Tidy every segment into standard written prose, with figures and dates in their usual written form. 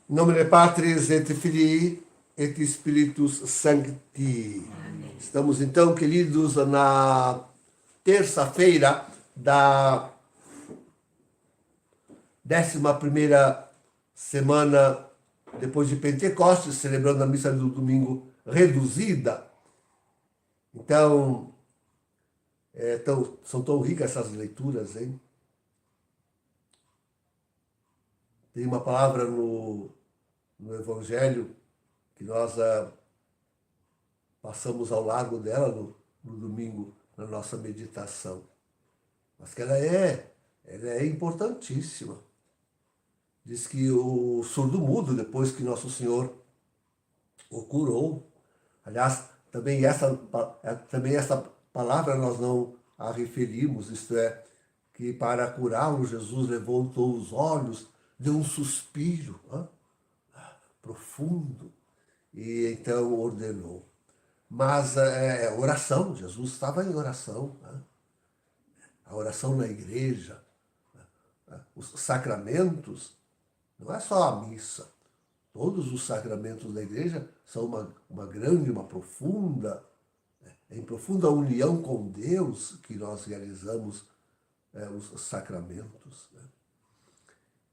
Em nome de Patris et Filii et Spiritus Sancti. Amém. Estamos então, queridos, na terça-feira da 11ª semana depois de Pentecostes, celebrando a missa do domingo reduzida. Então, são tão ricas essas leituras, hein? Tem uma palavra no Evangelho que nós passamos ao largo dela no domingo, na nossa meditação. Mas que ela é importantíssima. Diz que o surdo-mudo, depois que Nosso Senhor o curou, aliás, também essa palavra nós não a referimos, isto é, que para curá-lo Jesus levantou os olhos, deu um suspiro profundo e então ordenou. Mas oração, Jesus estava em oração. A oração na igreja, os sacramentos, não é só a missa. Todos os sacramentos da igreja são uma grande, uma profunda, em profunda união com Deus que nós realizamos os sacramentos.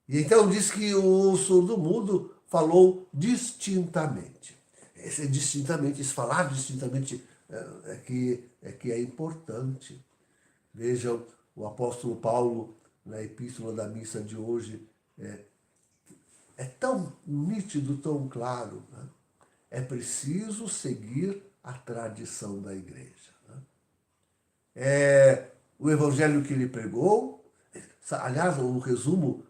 E então diz que o surdo-mudo falou distintamente. Esse falar distintamente é que é importante. Vejam, o apóstolo Paulo, na epístola da missa de hoje, é tão nítido, tão claro. É preciso seguir a tradição da igreja. O evangelho que ele pregou, aliás, o resumo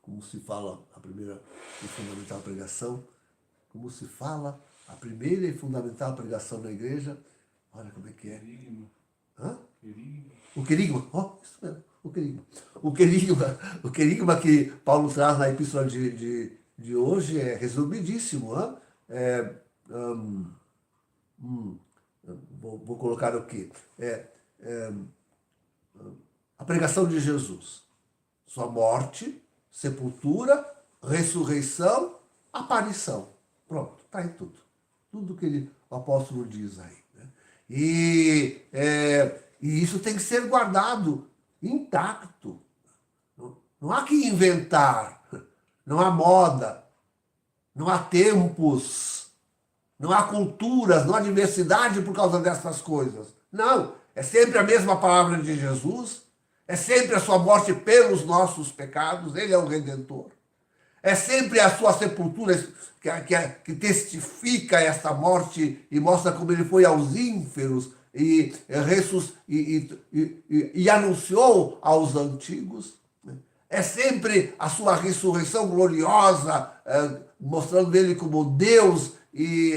como se fala a primeira e fundamental pregação, como se fala a primeira e fundamental pregação da igreja, olha como é que é. Querigma. Hã? Querigma. O querigma, isso mesmo, o querigma. O querigma que Paulo traz na epístola de hoje é resumidíssimo. Vou colocar o quê? A pregação de Jesus, sua morte, sepultura, ressurreição, aparição. Pronto, está aí tudo. Tudo que o apóstolo diz aí. Né? E isso tem que ser guardado intacto. Não há que inventar, não há moda, não há tempos, não há culturas, não há diversidade por causa dessas coisas. Não, é sempre a mesma palavra de Jesus, é sempre a sua morte pelos nossos pecados, ele é o Redentor. É sempre a sua sepultura que testifica essa morte e mostra como ele foi aos ínferos e anunciou aos antigos. É sempre a sua ressurreição gloriosa, mostrando ele como Deus e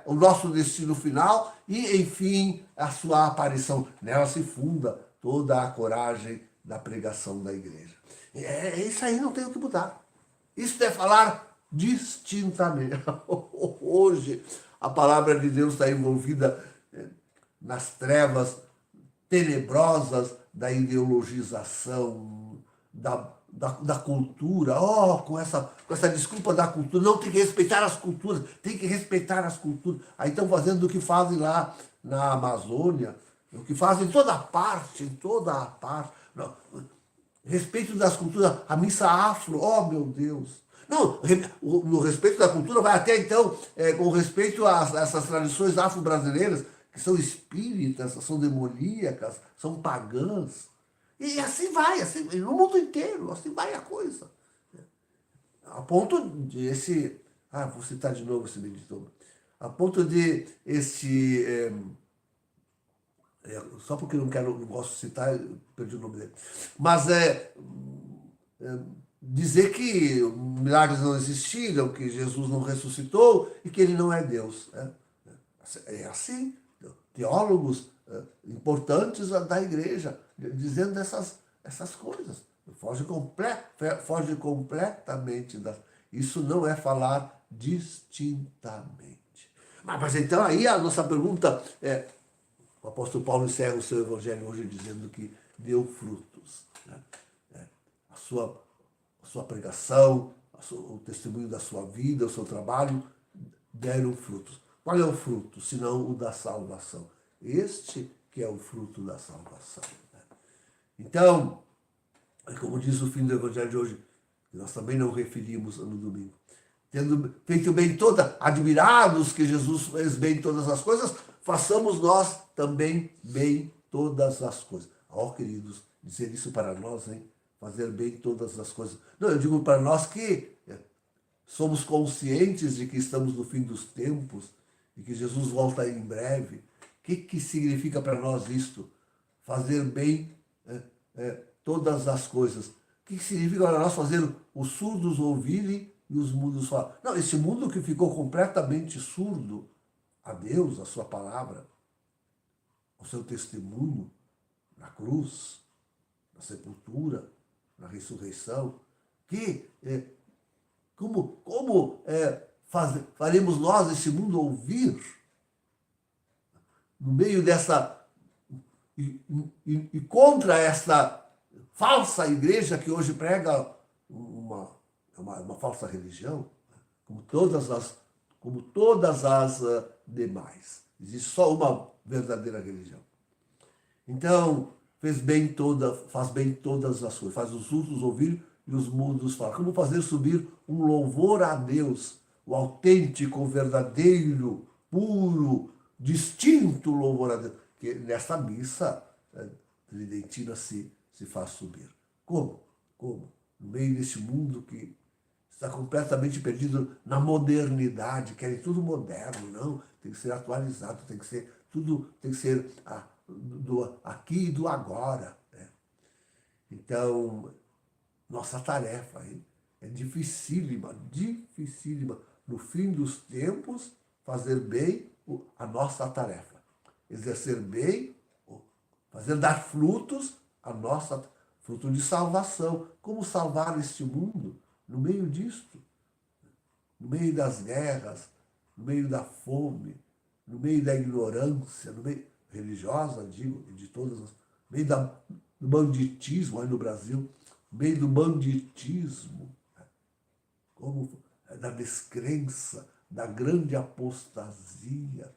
o nosso destino final. E, enfim, a sua aparição. Nela se funda toda a coragem da pregação da igreja. Isso aí não tem o que mudar. Isso é falar distintamente. Hoje, a palavra de Deus está envolvida nas trevas tenebrosas da ideologização, da cultura. Com essa desculpa da cultura. Não, tem que respeitar as culturas. Tem que respeitar as culturas. Aí estão fazendo o que fazem lá na Amazônia, o que fazem em toda parte. Não, respeito das culturas, a missa afro, meu Deus. Não, no respeito da cultura vai até então com respeito a essas tradições afro-brasileiras, que são espíritas, são demoníacas, são pagãs. E assim vai, assim, no mundo inteiro, assim vai a coisa. A ponto de vou citar de novo esse benditor. A ponto de só porque não gosto de citar, eu perdi o nome dele. Mas dizer que milagres não existiram, que Jesus não ressuscitou e que ele não é Deus. É assim. Teólogos importantes da igreja dizendo essas coisas. Foge completamente. Isso não é falar distintamente. Mas então aí a nossa pergunta é, o apóstolo Paulo encerra o seu evangelho hoje dizendo que deu frutos. Né? sua pregação, o testemunho da sua vida, o seu trabalho, deram frutos. Qual é o fruto, senão o da salvação? Este que é o fruto da salvação. Então, como diz o fim do Evangelho de hoje, que nós também não referimos no domingo, tendo feito bem admirados que Jesus fez bem todas as coisas, façamos nós também bem todas as coisas. Ó, queridos, dizer isso para nós, hein? Fazer bem todas as coisas. Não, eu digo para nós que somos conscientes de que estamos no fim dos tempos e que Jesus volta em breve. O que significa para nós isto? Fazer bem todas as coisas. O que significa para nós fazer os surdos ouvirem e os mudos falarem? Não, esse mundo que ficou completamente surdo a Deus, a sua palavra, ao seu testemunho, na cruz, na sepultura, na ressurreição, faremos nós esse mundo ouvir no meio dessa e contra essa falsa igreja que hoje prega uma falsa religião, como todas as demais. Existe só uma verdadeira religião. Então, faz bem todas as coisas, faz os surdos ouvir e os mudos falar. Como fazer subir um louvor a Deus, o autêntico, o verdadeiro, puro, distinto louvor a Deus, que nesta missa tridentina se faz subir. Como? No meio desse mundo que está completamente perdido na modernidade, querem tudo moderno, não, tem que ser atualizado, tudo tem que ser do aqui e do agora. Né? Então, nossa tarefa é dificílima, no fim dos tempos, fazer bem a nossa tarefa. Exercer bem, dar frutos, fruto de salvação. Como salvar este mundo no meio disto? No meio das guerras, no meio da fome, no meio da ignorância, no meio religiosa, digo, de todas as... no meio do banditismo aí no Brasil, no meio do banditismo, como da descrença, da grande apostasia.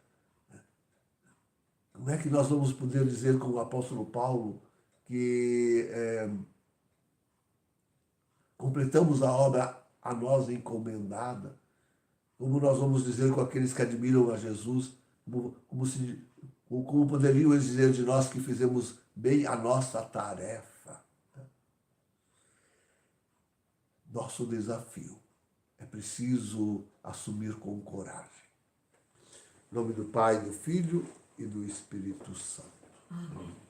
Como é que nós vamos poder dizer com o apóstolo Paulo que completamos a obra a nós encomendada? Como nós vamos dizer com aqueles que admiram a Jesus? Como poderiam eles dizer de nós que fizemos bem a nossa tarefa? Nosso desafio é preciso assumir com coragem. Em nome do Pai, do Filho e do Espírito Santo. Amém.